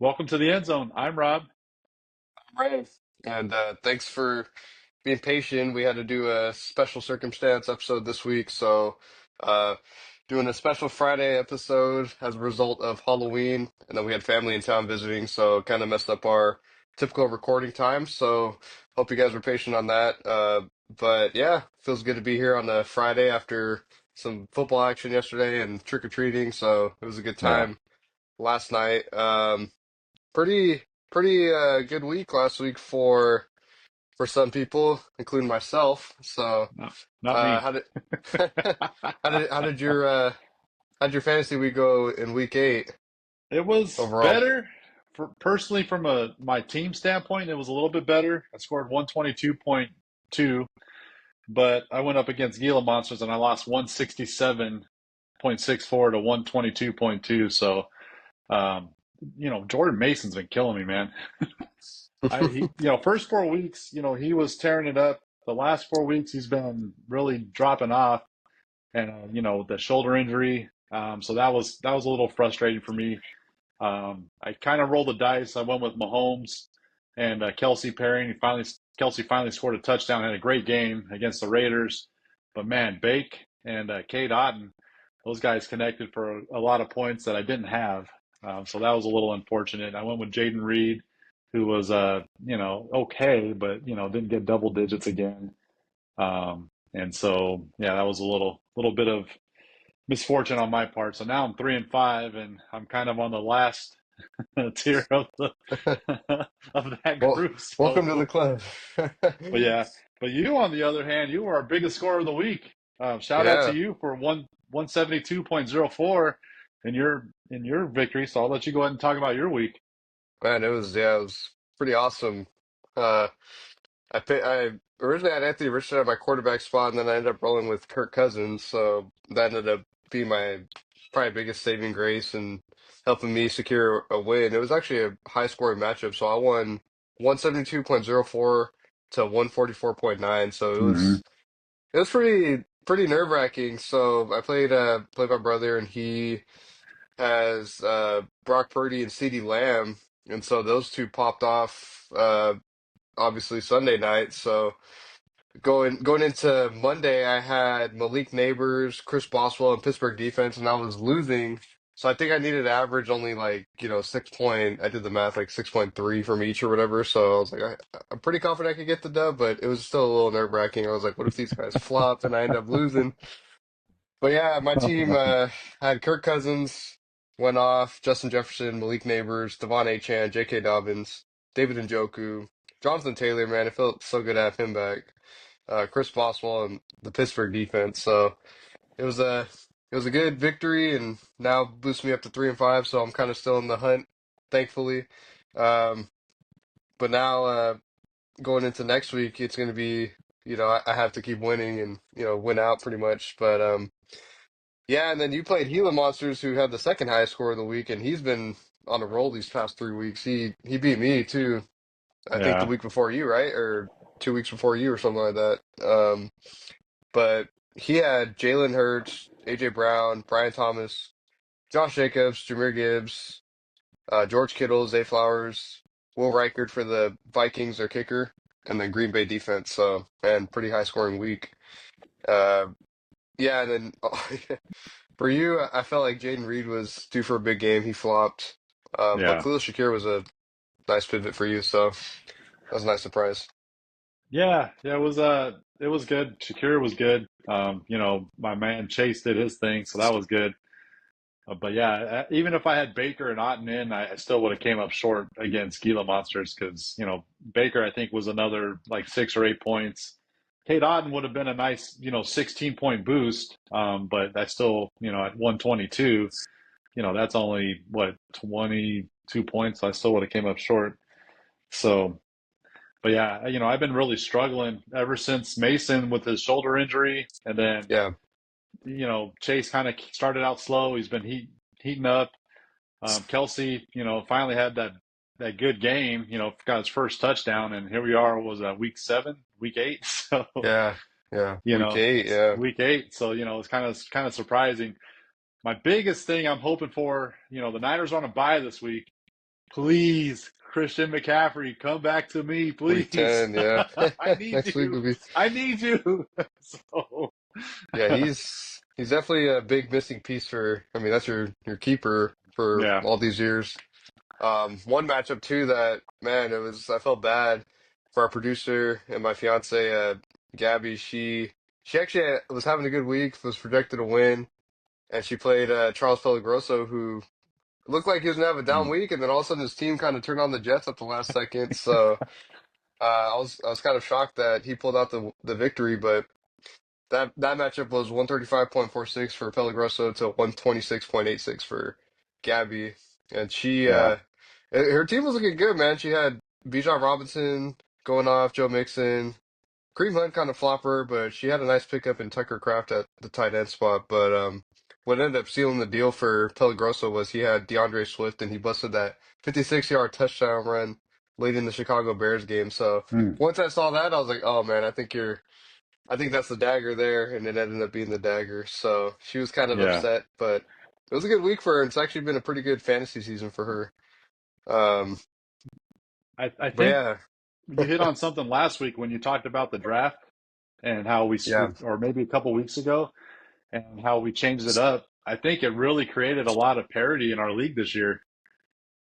Welcome to the end zone. I'm Rob. Right. And thanks for being patient. We had to do a special circumstance episode this week, so uh, doing a special Friday episode as a result of Halloween, and then we had family in town visiting, so kind of messed up our typical recording time. So hope you guys were patient on that. But yeah, feels good to be here on a Friday after some football action yesterday and trick or treating, so it was a good Yeah, time last night. Pretty good week last week for some people, including myself. So, no, not me. how did how did how'd your fantasy week go in week 8 It was overall? better for personally from a my team standpoint. It was a little bit better. I scored 122.2, but I went up against Gila Monsters and I lost 167.64 to 122.2. So, um, Jordan Mason's been killing me, man. First 4 weeks, he was tearing it up. The last 4 weeks, he's been really dropping off. And the shoulder injury. So that was a little frustrating for me. I kind of rolled the dice. I went with Mahomes and Kelsey pairing. Kelsey finally scored a touchdown. Had a great game against the Raiders. But man, Bake and Cade Otton, those guys connected for a lot of points that I didn't have. So that was a little unfortunate. I went with Jaden Reed, who was okay, but didn't get double digits again. And so, yeah, that was a little bit of misfortune on my part. So now I'm 3-5, and I'm kind of on the last tier of the of that Well, group. welcome to the So, club. but yeah, but you, on the other hand, you were our biggest scorer of the week. Shout out to Yeah, you for 172.04 in your victory. So I'll let you go ahead and talk about your week. man, it was pretty awesome. Uh, I originally had Anthony Richardson at my quarterback spot, and then I ended up rolling with Kirk Cousins, so that ended up being my probably biggest saving grace and helping me secure a win. It was actually a high scoring matchup, so I won 172.04 to 144.9, so Hmm. it was pretty nerve wracking. So I played my brother, and he has Brock Purdy and CeeDee Lamb, and so those two popped off obviously Sunday night. So going into Monday, I had Malik Neighbors, Chris Boswell, and Pittsburgh defense, and I was losing. So I think I needed to average only like, 6 point, I did the math, like 6.3 from each or whatever. So I was like, I'm pretty confident I could get the dub, but it was still a little nerve-wracking. I was like, what if these guys flop and I end up losing? But yeah, my team had Kirk Cousins went off, Justin Jefferson, Malik Neighbors, Devon Achane, J.K. Dobbins, David Njoku, Jonathan Taylor. Man, it felt so good to have him back. Chris Boswell and the Pittsburgh defense. So it was a good victory, and now boosts me up to 3-5. So I'm kind of still in the hunt, thankfully. Um, but now going into next week, it's going to be, I have to keep winning and win out pretty much. But yeah, and then you played Gila Monsters, who had the second highest score of the week, and he's been on a roll these past 3 weeks. He beat me too. I think the Yeah. week before you, right? Or 2 weeks before you, or something like that. But he had Jalen Hurts, AJ Brown, Brian Thomas, Josh Jacobs, Jameer Gibbs, George Kittle, Zay Flowers, Will Reichard for the Vikings, their kicker, and then Green Bay defense. So, and pretty high scoring week. Uh, yeah, and then for you, I felt like Jaden Reed was due for a big game. He flopped. But Yeah. Khalil Shakir was a nice pivot for you, so that was a nice surprise. Yeah, it was good. Shakira was good. My man Chase did his thing, so that was good. But yeah, even if I had Baker and Otten in, I still would have came up short against Gila Monsters because Baker I think was another like 6 or 8 points. Kate Otten would have been a nice 16-point boost, but that's still at 122. That's only what 22 points. I still would have came up short. So, but yeah, I've been really struggling ever since Mason with his shoulder injury, and then Yeah. Chase kind of started out slow. He's been heating up. Kelsey, finally had that good game. Got his first touchdown, and here we are. Was week 7, week 8? So Yeah. Yeah. you Week know, 8. Yeah. week 8. So it's kind of surprising. My biggest thing I'm hoping for, the Niners are on a bye this week. please, Christian McCaffrey, come back to me, Week please. 10, yeah. I need Next week you. will be. I need you. So, Yeah, he's definitely a big missing piece for. I mean, that's your keeper for yeah. all these years. One matchup too that man, it was I felt bad for our producer and my fiance, Gabby. She actually was having a good week, was projected to win, and she played Charles Pellegrosso, who looked like he was gonna have a down Mm. week, and then all of a sudden his team kind of turned on the Jets at the last second. So I was kind of shocked that he pulled out the victory, but that matchup was 135.46 for Pellegrosso to 126.86 for Gabby, and she Yeah. her team was looking good, man. She had Bijan Robinson going off, Joe Mixon, Kareem Hunt kind of flopper, but she had a nice pickup in Tucker Kraft at the tight end spot. But what ended up sealing the deal for Pellegrosso was he had DeAndre Swift, and he busted that 56-yard touchdown run late in the Chicago Bears game. So Mm. once I saw that, I was like, oh man, I think that's the dagger there, and it ended up being the dagger. So she was kind of Yeah. upset, but it was a good week for her. And it's actually been a pretty good fantasy season for her. Um, I but think yeah, you hit on something last week when you talked about the draft and how yeah, or maybe a couple weeks ago, and how we changed it up. I think it really created a lot of parity in our league this year.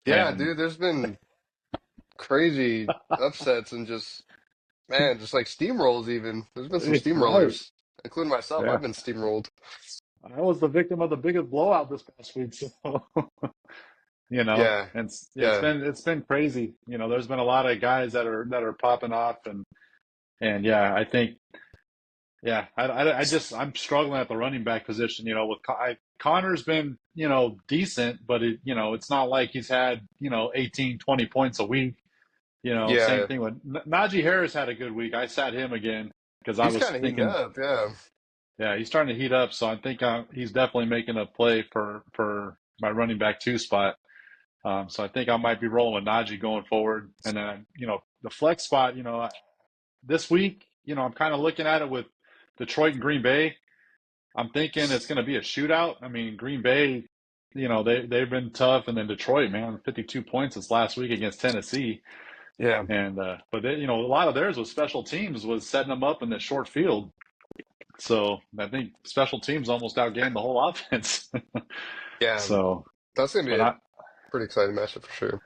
yeah, And dude. There's been crazy upsets and just man, just like steamrolls. Even there's been some right. steamrollers, including myself. Yeah. I've been steamrolled. I was the victim of the biggest blowout this past week, so Yeah, and yeah, it's been crazy. There's been a lot of guys that are popping off, and yeah, I think yeah, I just I'm struggling at the running back position. With Connor's been decent, but it's not like he's had 18, 20 points a week. Same yeah. thing with Najee Harris had a good week. I sat him again because I He's was kind of heating thinking, up. Yeah, yeah, he's starting to heat up. So I think he's definitely making a play for my running back two spot. So I think I might be rolling with Najee going forward, and then the flex spot. This week, I'm kind of looking at it with Detroit and Green Bay. I'm thinking it's going to be a shootout. I mean, Green Bay, they've been tough, and then Detroit, man, 52 points this last week against Tennessee. yeah, And but they, a lot of theirs was special teams was setting them up in the short field. So I think special teams almost outgained the whole offense. yeah. So, That's gonna be but a I, pretty exciting matchup for sure.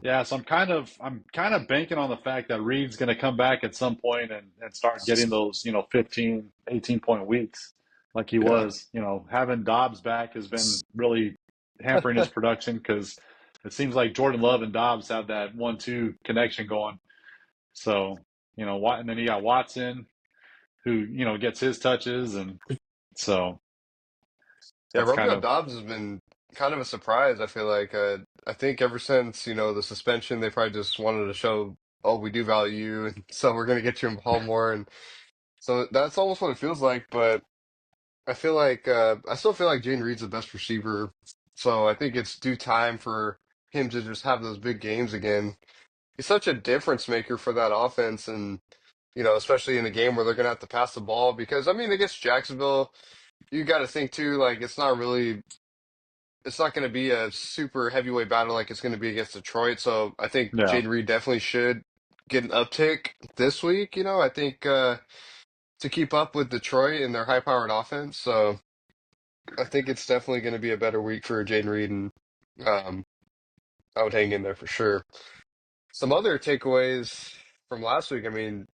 yeah, so I'm kind of banking on the fact that Reed's going to come back at some point and start getting those 15, 18 point weeks like he Yeah. was. Having Dobbs back has been really hampering his production because it seems like Jordan Love and Dobbs have that 1-2 connection going. So and then you got Watson who gets his touches, and so Yeah, that's kind Romeo of Dobbs has been kind of a surprise. I feel like I think ever since the suspension, they probably just wanted to show, oh, we do value you, and so we're gonna get you involved more, and so that's almost what it feels like. But I feel like I still feel like Jane Reed's the best receiver, so I think it's due time for him to just have those big games again. He's such a difference maker for that offense, and especially in a game where they're gonna have to pass the ball because I mean against Jacksonville. You got to think too, like it's not going to be a super heavyweight battle like it's going to be against Detroit. So I think yeah. Jaden Reed definitely should get an uptick this week. I think to keep up with Detroit and their high-powered offense. So I think it's definitely going to be a better week for Jaden Reed, and um, I would hang in there for sure. Some other takeaways from last week. I mean,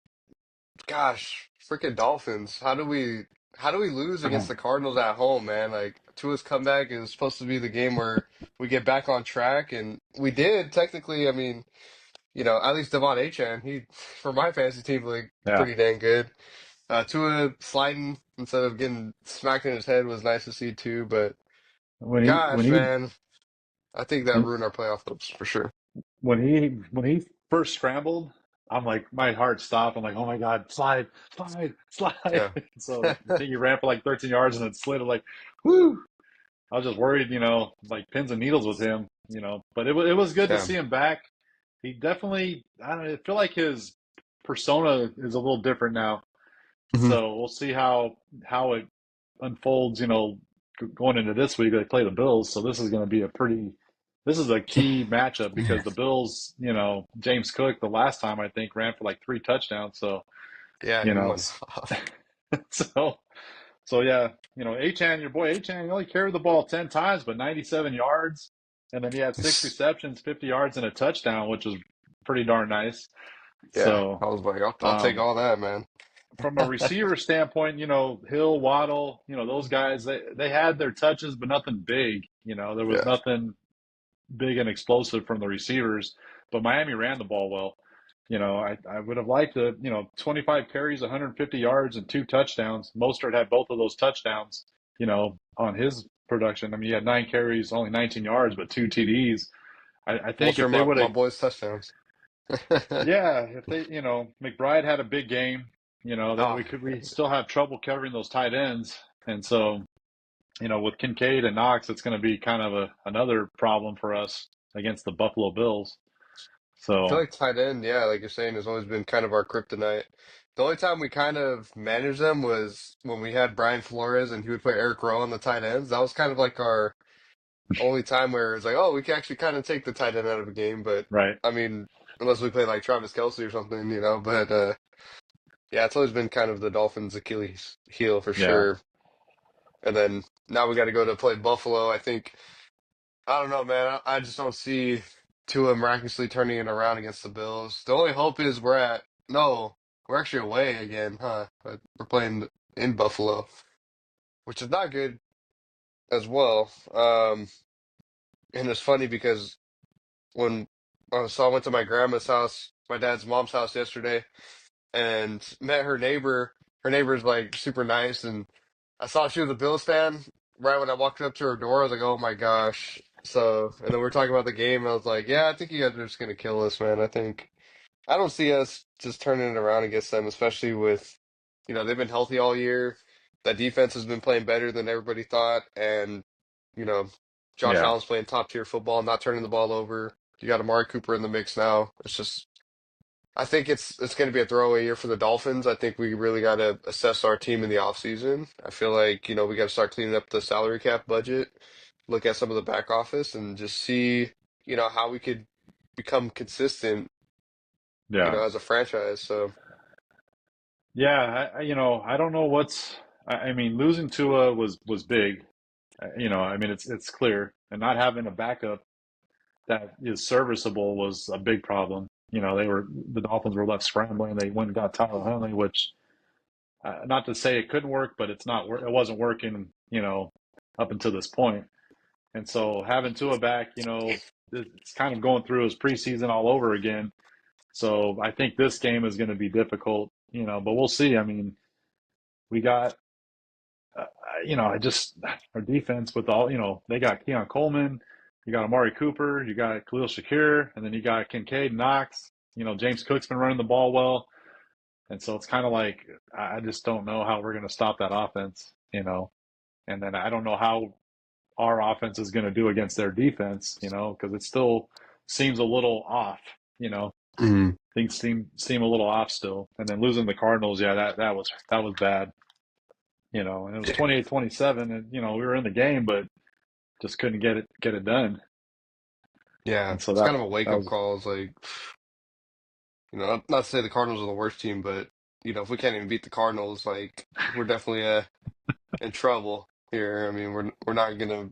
gosh, freaking Dolphins. How do we lose against the Cardinals at home, man? Like Tua's comeback is supposed to be the game where we get back on track, and we did technically. I mean, at least Devon Achan, he for my fantasy team like Yeah. pretty dang good. Tua sliding instead of getting smacked in his head was nice to see too. But When he when gosh, he man, I think that when ruined our playoff hopes for sure. when he first scrambled, I'm like my heart stopped. I'm like, oh my God, slide, slide, slide. Yeah. So I think he ran for like 13 yards and then slid. I'm like, whoo! I was just worried, like pins and needles with him, But it was good to Yeah. see him back. He definitely, I don't know, I feel like his persona is a little different now. Mhm. So we'll see how it unfolds. Going into this week, they play the Bills, so this is going to be a pretty this is a key matchup because the Bills, James Cook the last time I think ran for like 3 touchdowns. So, Yeah, you he know, went off. so so yeah, Achan, your boy Achan, he only carried the ball 10 times, but 97 yards, and then he had 6 receptions, 50 yards, and a touchdown, which was pretty darn nice. Yeah, So, I was like, I'll take um, all that, man. from a receiver standpoint, Hill, Waddle, those guys, they had their touches, but nothing big. There was Yeah. nothing big and explosive from the receivers, but Miami ran the ball well. I would have liked 25 carries, 150 yards, and 2 touchdowns. Mostert had both of those touchdowns, on his production. I mean, he had 9 carries, only 19 yards, but 2 TDs. I think Most if are they would my have, boys' touchdowns. yeah, if they, McBride had a big game, that Oh, we still have trouble covering those tight ends. And so, with Kincaid and Knox, it's going to be kind of another problem for us against the Buffalo Bills. I feel So, like tight end, yeah, like you're saying, has always been kind of our kryptonite. The only time we kind of managed them was when we had Brian Flores and he would put Eric Rowe on the tight ends. That was kind of like our only time where it's like, oh, we can actually kind of take the tight end out of a game. But right. I mean, unless we play like Travis Kelce or something, you know. But yeah, it's always been kind of the Dolphins' Achilles heel for Yeah. sure. And then now we got to go to play Buffalo. I think I don't know, man. I just don't see Tua miraculously turning it around against the Bills. The only hope is we're actually away again, huh? But we're playing in Buffalo, which is not good as well. And it's funny because when I went to my grandma's house, my dad's mom's house yesterday, and met her neighbor. Her neighbor's like super nice, and I saw she was a Bills fan. Right when I walked up to her door, I was like, "Oh my gosh!" So, and then we were talking about the game. And I was like, "Yeah, I think you guys are just gonna kill us, man. I don't see us just turning it around against them, especially with, they've been healthy all year. That defense has been playing better than everybody thought, and you know, Josh Yeah. Allen's playing top tier football, not turning the ball over. You got Amari Cooper in the mix now. I think it's going to be a throwaway year for the Dolphins. I think we really got to assess our team in the offseason. I feel like, we got to start cleaning up the salary cap budget, look at some of the back office, and just see, how we could become consistent, Yeah. as a franchise. So, Yeah. I don't know I mean, losing Tua was big. I mean, it's clear, and not having a backup that is serviceable was a big problem. The Dolphins were left scrambling. They went and got Tyler Huntley, which, not to say it couldn't work, but it wasn't working, up until this point. And so having Tua back, it's kind of going through his preseason all over again. So I think this game is going to be difficult, but we'll see. I mean, we got, uh, I just, our defense with all, they got Keon Coleman, you got Amari Cooper, you got Khalil Shakir, and then you got Kincaid, Knox. James Cook's been running the ball well. And so it's kind of like, I just don't know how we're going to stop that offense, and then I don't know how our offense is going to do against their defense, because it still seems a little off, you know. mm, Things seem a little off still. And then losing the Cardinals, yeah, that was bad, and it was 28-27, and we were in the game but just couldn't get it done. yeah, And so it's that kind of a wake that up was call. It's like, not to say the Cardinals are the worst team, but, if we can't even beat the Cardinals, like, we're definitely in trouble here. I mean, we're not going to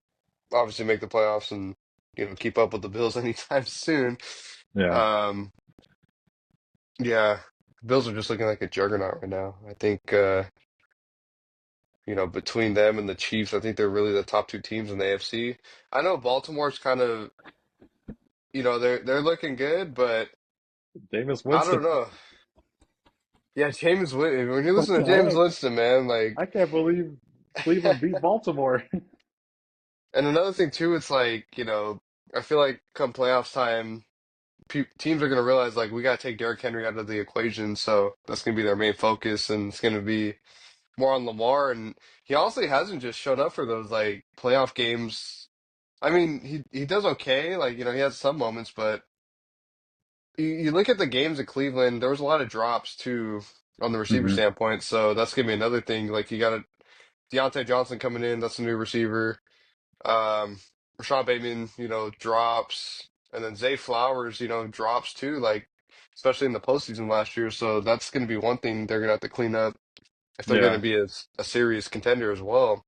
obviously make the playoffs and keep up with the Bills anytime soon. yeah. Um, yeah, Bills are just looking like a juggernaut right now. I think between them and the Chiefs, I think they're really the top two teams in the AFC. I know Baltimore's kind of they're looking good, but Jameis I don't Winston. know. Yeah, James Winston. When you What listen to the James heck? Winston, man, I like, can't believe Cleveland beat Baltimore. and another thing too, it's like I feel like come playoffs time. Teams are going to realize like we got to take Derrick Henry out of the equation, so that's going to be their main focus, and it's going to be more on Lamar. And he honestly hasn't just shown up for those like playoff games. I mean, he does okay, like he has some moments, but you look at the games in Cleveland, there was a lot of drops too on the receiver Hmm. standpoint. So that's going to be another thing. Like you got Deontay Johnson coming in, that's a new receiver. Um, Rashad Bateman, drops, and then Zay Flowers, drops too, like especially in the postseason last year. So that's going to be one thing they're going to have to clean up if they're going to Yeah. be a serious contender as well.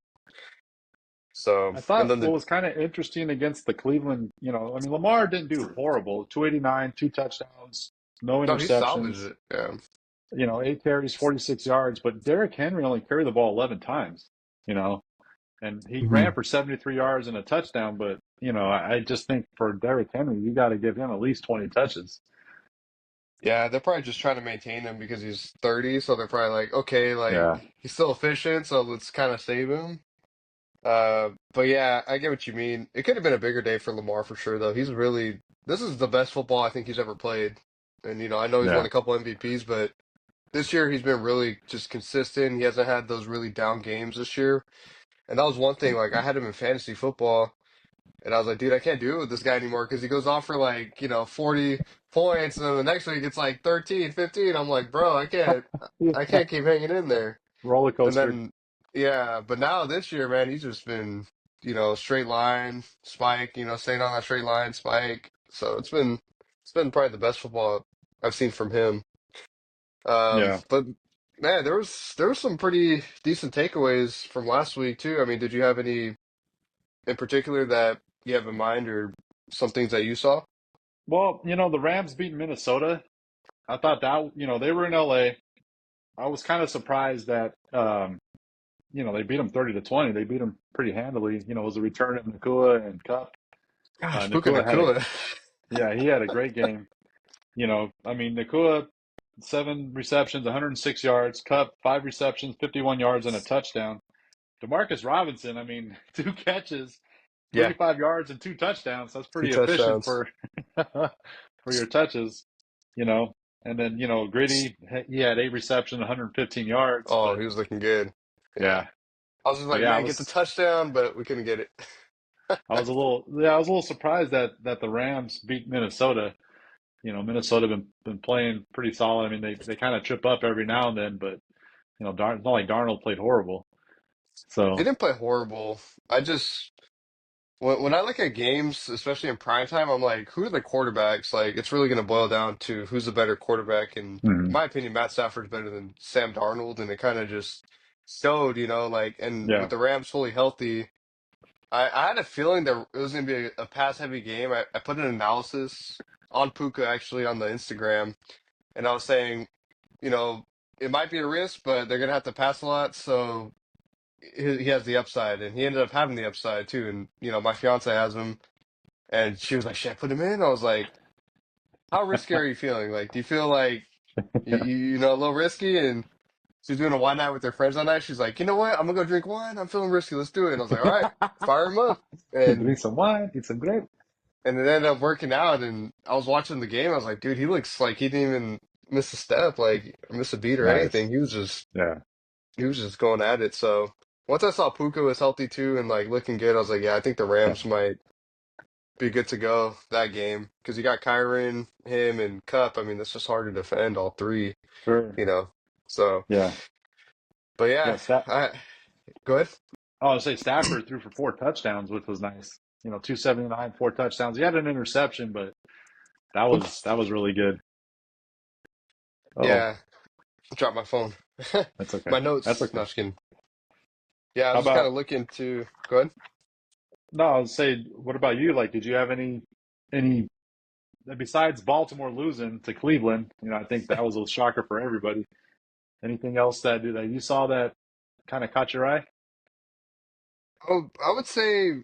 So, I and thought then what the was kind of interesting against the Cleveland, I mean, Lamar didn't do horrible. 289, two touchdowns, no no, he salvaged interceptions, it. Yeah. 8 carries, 46 yards, but Derrick Henry only carried the ball 11 times, you know, and he ran hmm for 73 yards and a touchdown. But, I just think for Derrick Henry, you got to give him at least 20 touches. Yeah, they're probably just trying to maintain him because he's 30, so they're probably like, okay, like Yeah. he's still efficient, so let's kind of save him. But yeah, I get what you mean. It could have been a bigger day for Lamar for sure, though. This is the best football I think he's ever played. And, I know he's won Yeah. a couple MVPs, but this year he's been really just consistent. He hasn't had those really down games this year. And that was one thing, like, I had him in fantasy football, and I was like, dude, I can't do it with this guy anymore because he goes off for like, 40 points, and then the next week it's like 13, 15. I'm like, bro, I Yeah. can't keep hanging in there. Roller And coaster. then, yeah, but now this year, man, he's just been, straight line, spike, staying on that straight line, spike. So it's been probably the best football I've seen from him. Yeah. But man, there was some pretty decent takeaways from last week too. I mean, did you have any in particular that you have in mind or some things that you saw? Well, the Rams beat Minnesota. I thought that, they were in LA. I was kind of surprised that, they beat them 30-20. They beat them pretty handily. It was a return of Nakua and Cup. Gosh, Puka Nakua had Nakua. yeah, he had a great game. I mean, Nakua, 7 receptions, 106 yards. Cup, 5 receptions, 51 yards, and a touchdown. Demarcus Robinson, I mean, 2 catches, Yeah, 35 yards, and 2 touchdowns. That's two pretty efficient touchdowns. for for your touches, you know. And then, Gritty, he had 8 receptions, 115 yards. Oh, But he was looking good. Yeah. yeah, I was just but like, yeah, man, get the touchdown, but we couldn't get it. I was a little surprised that the Rams beat Minnesota. Minnesota been playing pretty solid. I mean, they kind of trip up every now and then, but it's not like Darnold played horrible. They So, didn't play horrible. I just when I look at games, especially in prime time, I'm like, who are the quarterbacks? Like, it's really going to boil down to who's the better quarterback. And in mhm, my opinion, Matt Stafford's better than Sam Darnold, and it kind of just showed, like, and with yeah, the Rams fully healthy, I had a feeling that it was going to be a pass heavy game. I put an analysis on Puka actually on the Instagram, and I was saying, you know, it might be a risk, but they're going to have to pass a lot, so he has the upside, and he ended up having the upside too. And my fiance has him, and she was like, "Should I put him in?" I was like, "How risky are you feeling? Like, do you feel like a little risky?" And she's doing a wine night with her friends that night. She's like, "You know what? I'm gonna go drink wine. I'm feeling risky. Let's do it." And I was like, "All right, fire him up." And drink some wine, eat some grape. and it ended up working out. And I was watching the game. I was like, "Dude, he looks like he didn't even miss a step, like miss a beat or anything. Nice. Yeah, He was just going at it." So once I saw Puka was healthy too and like looking good, I was like, "Yeah, I think the yeah, Rams might be good to go that game because you got Kyron, him, and Cup. I mean, that's just hard to defend all three, sure. you know. So, Yeah, but yeah. yeah, go ahead. I would say Stafford threw for 4 touchdowns, which was nice. 279, 4 touchdowns. He had an interception, but that was really good. Oh, Yeah, drop my phone. that's okay. My That's notes. okay. Not just kidding. Yeah, I How was just kind of about looking to go ahead. no? I would say, what about you? Like, did you have any besides Baltimore losing to Cleveland? I think that was a shocker for everybody. Anything else that you saw that kind of caught your eye? Oh, I would say,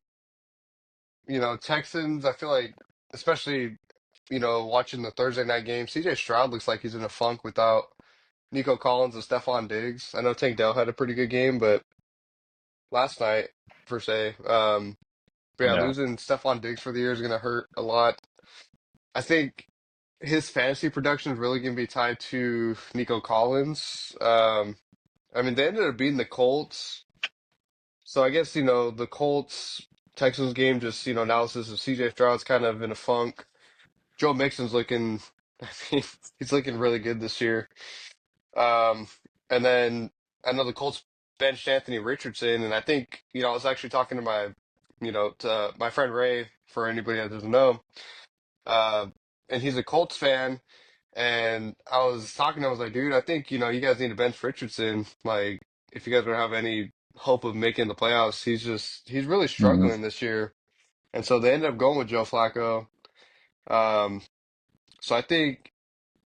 Texans. I feel like, especially, watching the Thursday night game, CJ Stroud looks like he's in a funk without Nico Collins and Stephon Diggs. I know Tank Dell had a pretty good game, but last night, per se. But yeah, Yeah, losing Stephon Diggs for the year is going to hurt a lot. I think his fantasy production is really going to be tied to Nico Collins. I mean, they ended up beating the Colts. So I guess, the Colts Texans game, just, analysis of CJ Stroud's kind of in a funk. Joe Mixon's looking, I mean, he's looking really good this year. Um, and then I know the Colts benched Anthony Richardson, and I think, I was actually talking to my my friend Ray, for anybody that doesn't know, uh, and he's a Colts fan. And I was talking to him, I was like, dude, I think, you guys need to bench Richardson. Like, if you guys don't have any hope of making the playoffs, he's really Hmm. struggling this year. And so they ended up going with Joe Flacco. Um, so I think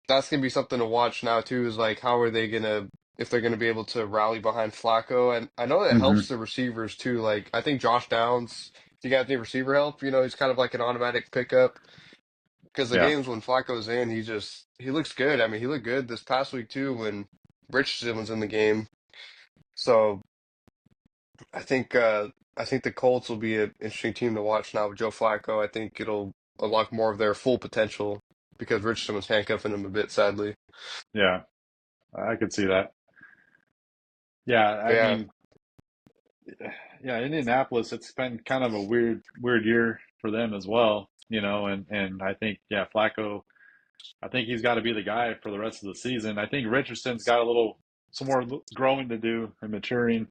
that's gonna be something to watch now too, is like how are they gonna if they're gonna be able to rally behind Flacco. And I know that helps Hmm. the receivers too. Like I think Josh Downs, if you guys need receiver help, he's kind of like an automatic pickup. Because the Yeah. games when Flacco's in, he looks good. I mean, he looked good this past week too when Richardson was in the game. So I think uh I think the Colts will be an interesting team to watch now with Joe Flacco. I think it'll unlock more of their full potential because Richardson was handcuffing him a bit, sadly. Yeah. I could see that. Yeah. But I yeah, mean, yeah, Indianapolis, it's been kind of a weird year for them as well, and I think, yeah, Flacco, I think he's got to be the guy for the rest of the season. I think Richardson's got some more growing to do and maturing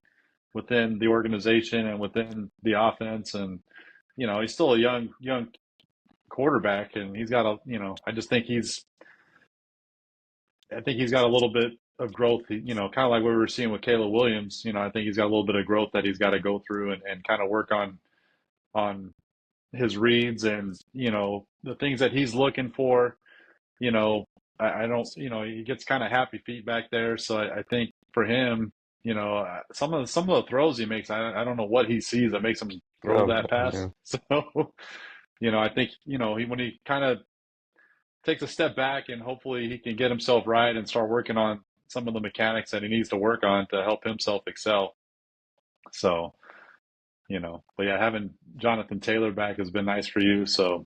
within the organization and within the offense. And, he's still a young quarterback, and he's got I just think I think he's got a little bit of growth, kind of like what we were seeing with Caleb Williams. I think he's got a little bit of growth that he's got to go through and kind of work on his reads and the things that he's looking for. You know, I don't. He gets kind of happy feet back there, so I think for him, some of the throws he makes, I don't know what he sees that makes him throw oh that pass. yeah, So, I think when he kind of takes a step back and hopefully he can get himself right and start working on some of the mechanics that he needs to work on to help himself excel. So, but yeah, having Jonathan Taylor back has been nice for you. So,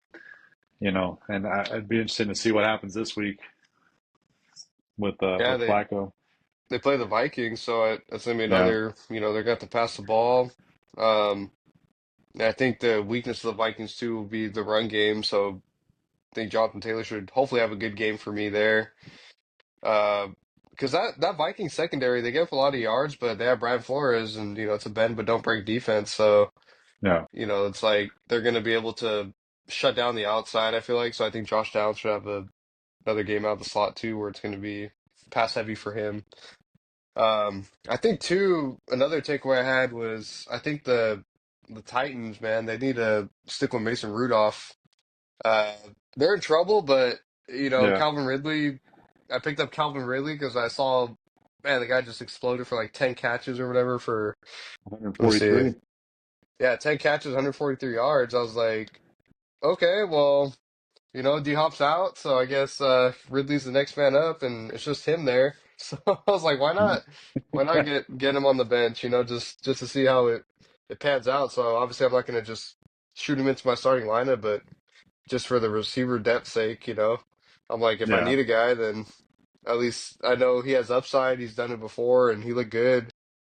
and I'd be interested to see what happens this week yeah. with They Flacco. they play the Vikings, so that's gonna be Yeah, another. They're gonna have to pass the ball. Um, and I think the weakness of the Vikings too will be the run game. So I think Jonathan Taylor should hopefully have a good game for me there. Uh, because that Vikings secondary, they give up a lot of yards, but they have Brian Flores, and it's a bend but don't break defense. So yeah, it's like they're going to be able to shut down the outside. I feel like so. I think Josh Downs should have another game out of the slot too, where it's going to be pass heavy for him. I think too. Another takeaway I had was I think the Titans, man, they need to stick with Mason Rudolph. Uh, they're in trouble, but yeah. Calvin Ridley. I picked up Calvin Ridley because I saw, man, the guy just exploded for like 10 catches or whatever for, let me see. 143. Yeah, 10 catches, 143 yards. I was like, okay, well, D Hop's out, so I guess Ridley's the next man up, and it's just him there. So I was like, why not get him on the bench, just to see how it pans out. So obviously I'm not gonna just shoot him into my starting lineup, but just for the receiver depth sake, I'm like, if I Yeah, need a guy, then at least I know he has upside. He's done it before, and he looked good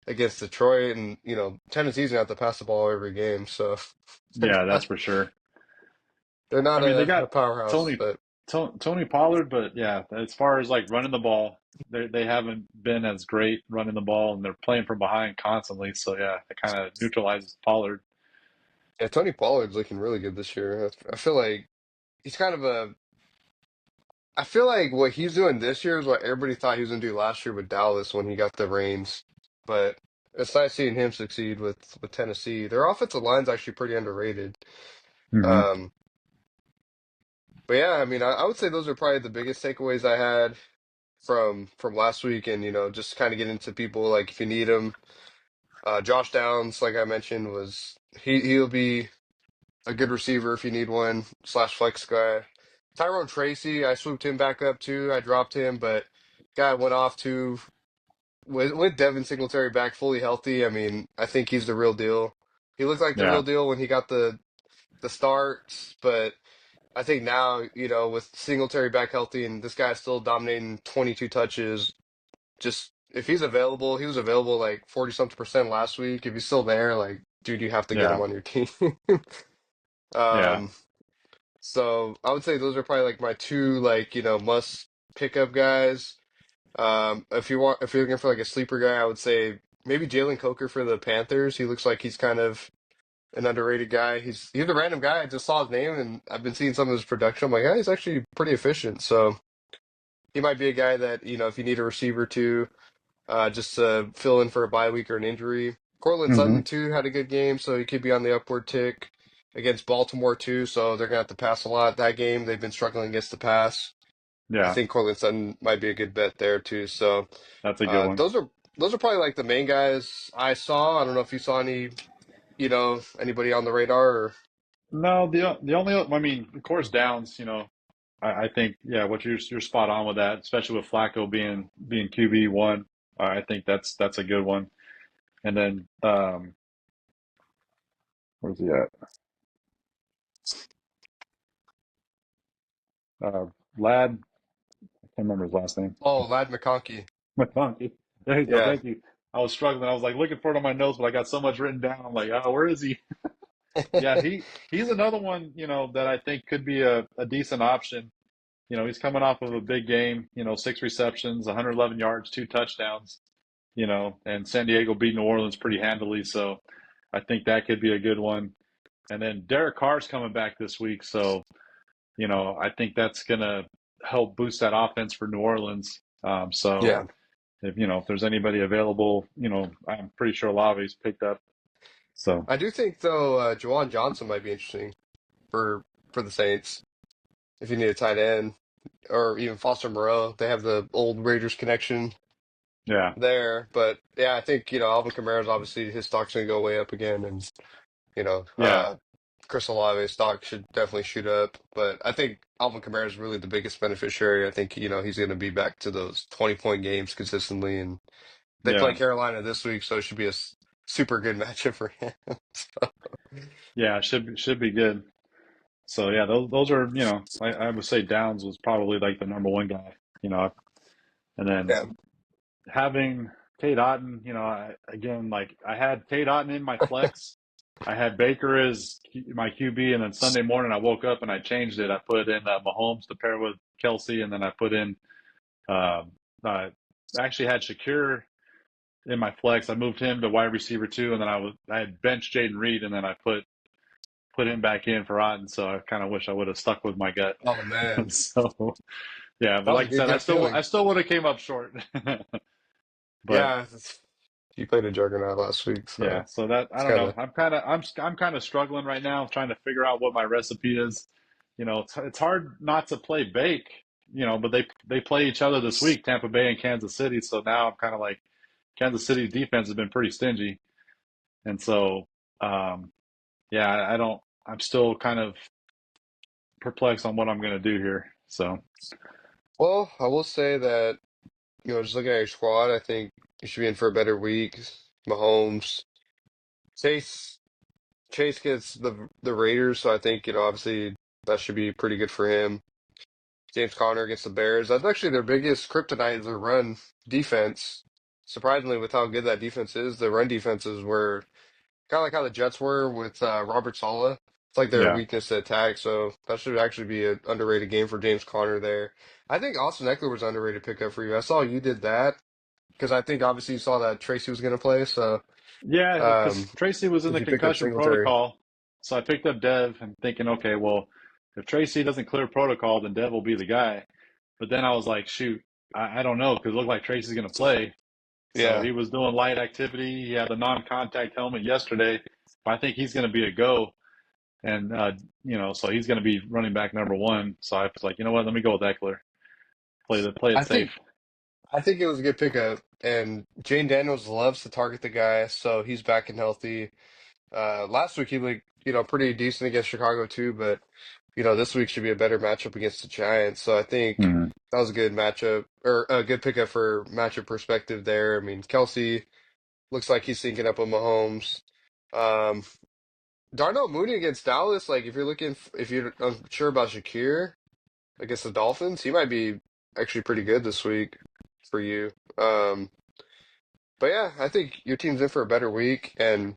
against Detroit, and Tennessee's gonna have to pass the ball every game, so they're yeah, that's not for sure. they're I not mean, they got a powerhouse, Tony but Tony Pollard, but yeah, as far as like running the ball, they haven't been as great running the ball, and they're playing from behind constantly. So yeah, it kind of neutralizes Pollard. yeah, Tony Pollard's looking really good this year. I feel like he's kind of a. I feel like what he's doing this year is what everybody thought he was gonna do last year with Dallas when he got the reins, but it's nice seeing him succeed with Tennessee. Their offensive line's actually pretty underrated. Hmm. Um, but yeah, I mean, I would say those are probably the biggest takeaways I had from last week, and just kind of get into people like if you need them. Josh Downs, like I mentioned, he'll be a good receiver if you need one slash flex guy. Tyrone Tracy, I swooped him back up too. I dropped him, but guy went off too with Devin Singletary back fully healthy. I mean, I think he's the real deal. He looked like the real Yeah, deal when he got the starts, but I think now, with Singletary back healthy and this guy's still dominating 22 touches, just if he's available, he was available like 40 something percent last week. If he's still there, like, dude, you have to get him yeah, on your team. yeah, Um, so I would say those are probably like my two like, must pick up guys. If you're looking for like a sleeper guy, I would say maybe Jalen Coker for the Panthers. He looks like he's kind of an underrated guy. He's a random guy. I just saw his name and I've been seeing some of his production. I'm like, yeah, he's actually pretty efficient. So he might be a guy that, if you need a receiver too, just to fill in for a bye week or an injury. Cortland Hmm. Sutton too had a good game, so he could be on the upward tick against Baltimore too. So they're gonna have to pass a lot that game. They've been struggling against the pass. I Yeah, think Cortland Sutton might be a good bet there too. So that's a good one. those are probably like the main guys I saw. I don't know if you saw anybody on the radar or No, the only I mean, of course, Downs. I think yeah, what you're spot on with that, especially with Flacco being QB1. I think that's a good one. And then where's he at? Uh, Lad, I can't remember his last name. oh, Lad McConkey. McConkey. There you go. Yeah. Thank you. I was struggling. I was like looking for it on my notes, but I got so much written down. I'm like, oh, where is he? Yeah, he's another one, that I think could be a decent option. He's coming off of a big game, 6 receptions, 111 yards, 2 touchdowns, and San Diego beat New Orleans pretty handily. So I think that could be a good one. And then Derek Carr's coming back this week. So, I think that's going to help boost that offense for New Orleans. So Yeah. if there's anybody available, I'm pretty sure Lavi's picked up. So, I do think though Juwan Johnson might be interesting for for the Saints if you need a tight end. Or even Foster Moreau. They have the old Raiders connection yeah, there. But yeah, I think, Alvin Kamara's obviously his stock's gonna go way up again and you know, yeah, uh Chris Olave's stock should definitely shoot up. But I think Alvin Kamara is really the biggest beneficiary. I think, he's gonna be back to those 20-point games consistently and they play yeah, Carolina this week, so it should be a super good matchup for him. So, yeah. Should be good. So yeah, those are I would say Downs was probably like the number one guy, and then yeah. having Kate Otten, again, like I had Kate Otten in my flex. I had Baker as my QB, and then Sunday morning I woke up and I changed it. I put in Mahomes to pair with Kelsey, and then I put in um, I actually had Shakir in my flex. I moved him to wide receiver too, and then I had benched Jaden Reed, and then I put him back in for Otten. So I kind of wish I would have stuck with my gut. Oh man, So yeah, but that was like a I good said, gut I feeling. still would have came up short. But Yeah, you played a juggernaut last week, yeah, so so that I it's don't kind know. of I'm kind of struggling right now, trying to figure out what my recipe is. It's hard not to play bake, but they play each other this week, Tampa Bay and Kansas City. So now I'm kind of like Kansas City's defense has been pretty stingy, and so yeah, I don't. I'm still kind of perplexed on what I'm going to do here. So well. I will say that just looking at your squad, I think you should be in for a better week. Mahomes, Chase, Chase gets the Raiders, so I think obviously that should be pretty good for him. James Conner against the Bears. That's actually their biggest kryptonite is their run defense. Surprisingly, with how good that defense is, the run defenses were kind of like how the Jets were with Robert Saleh. It's like their yeah, weakness to attack, so that should actually be an underrated game for James Conner there. I think Austin Eckler was an underrated pickup for you. I saw you did that because I think obviously you saw that Tracy was going to play. So yeah, because um, Tracy was in if the you picked up concussion Singletary, protocol, so I picked up Dev and thinking, okay, well, if Tracy doesn't clear protocol, then Dev will be the guy. But then I was like, shoot, I don't know because it looked like Tracy's going to play. So yeah, he was doing light activity. He had the non-contact helmet yesterday. But I think he's going to be a go, and so he's going to be running back number one. So I was like, you know what? Let me go with Eckler. Play it I safe. think I think it was a good pickup. And Jane Daniels loves to target the guy, so he's back and healthy. Last week he looked, pretty decent against Chicago too, but this week should be a better matchup against the Giants. So I think Hmm. that was a good matchup or a good pickup for matchup perspective there. I mean, Kelsey looks like he's syncing up with Mahomes. Um, Darnell Mooney against Dallas, like if you're unsure about Shakir against the Dolphins, he might be actually pretty good this week for you. But yeah, I think your team's in for a better week, and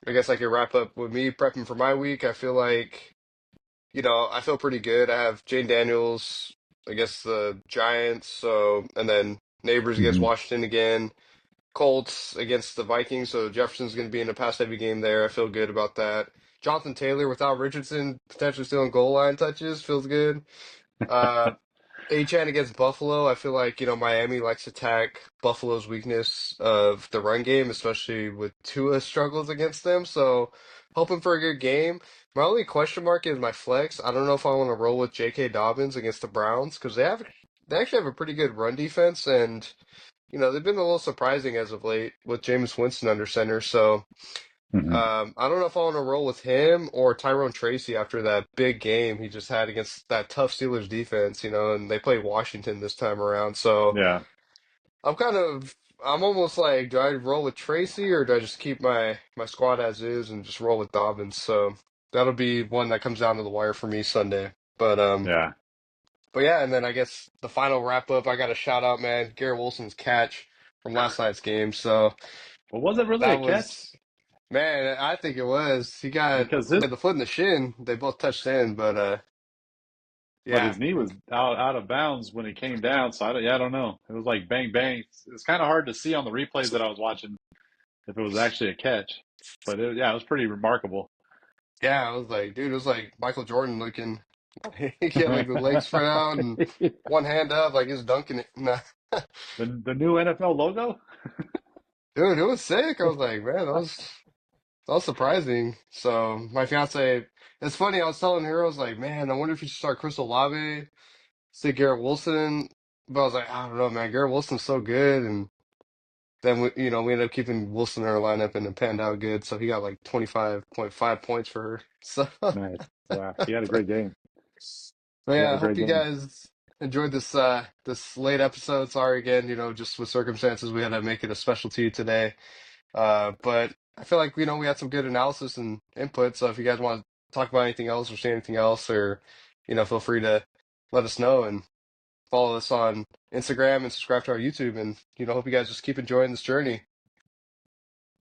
I guess I could wrap up with me prepping for my week. I feel like, I feel pretty good. I have Jane Daniels against the Giants, so and then Neighbors against Hmm. Washington again. Colts against the Vikings, so Jefferson's going to be in a pass-heavy game there. I feel good about that. Jonathan Taylor without Richardson potentially stealing goal line touches feels good. Uh, Achan against Buffalo, I feel like, Miami likes to attack Buffalo's weakness of the run game, especially with Tua struggles against them. So hoping for a good game. My only question mark is my flex. I don't know if I want to roll with J.K. Dobbins against the Browns because they actually have a pretty good run defense, and they've been a little surprising as of late with Jameis Winston under center. So Hmm. I don't know if I want to roll with him or Tyrone Tracy after that big game he just had against that tough Steelers defense, and they play Washington this time around. So Yeah, I'm almost like, do I roll with Tracy or do I just keep my squad as is and just roll with Dobbins? So that'll be one that comes down to the wire for me Sunday. yeah. But yeah, and then I guess the final wrap up, I got to shout out, man, Garrett Wilson's catch from last night's game. So Well, was it really a that catch? was. Man, I think it was. He got Because his the foot in the shin. They both touched in, but but yeah, his knee was out of bounds when he came down. So I don't know. It was like bang bang. It's kind of hard to see on the replays that I was watching if it was actually a catch. But yeah, it was pretty remarkable. yeah. I was like, dude, it was like Michael Jordan looking. He had like the legs spread out and the one hand up, like he's dunking it. Nah. the new NFL logo. Dude, it was sick. I was like, man, that was surprising. So my fiance, it's funny. I was telling her, I was like, man, I wonder if you should start Chris Olave, say Garrett Wilson. But I was like, I don't know, man. Garrett Wilson's so good, and then we ended up keeping Wilson in our lineup and it panned out good. So he got like 25.5 points for her. So, Nice. Wow, he had a great game. but He had yeah, a I hope great you game. guys enjoyed this late episode. Sorry again, just with circumstances we had to make it a specialty today. But I feel like we had some good analysis and input. So if you guys want to talk about anything else or say anything else, or feel free to let us know and follow us on Instagram and subscribe to our YouTube. And hope you guys just keep enjoying this journey.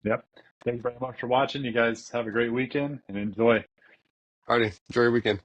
Yep. Thank you very much for watching. You guys have a great weekend and enjoy. Alrighty, enjoy your weekend.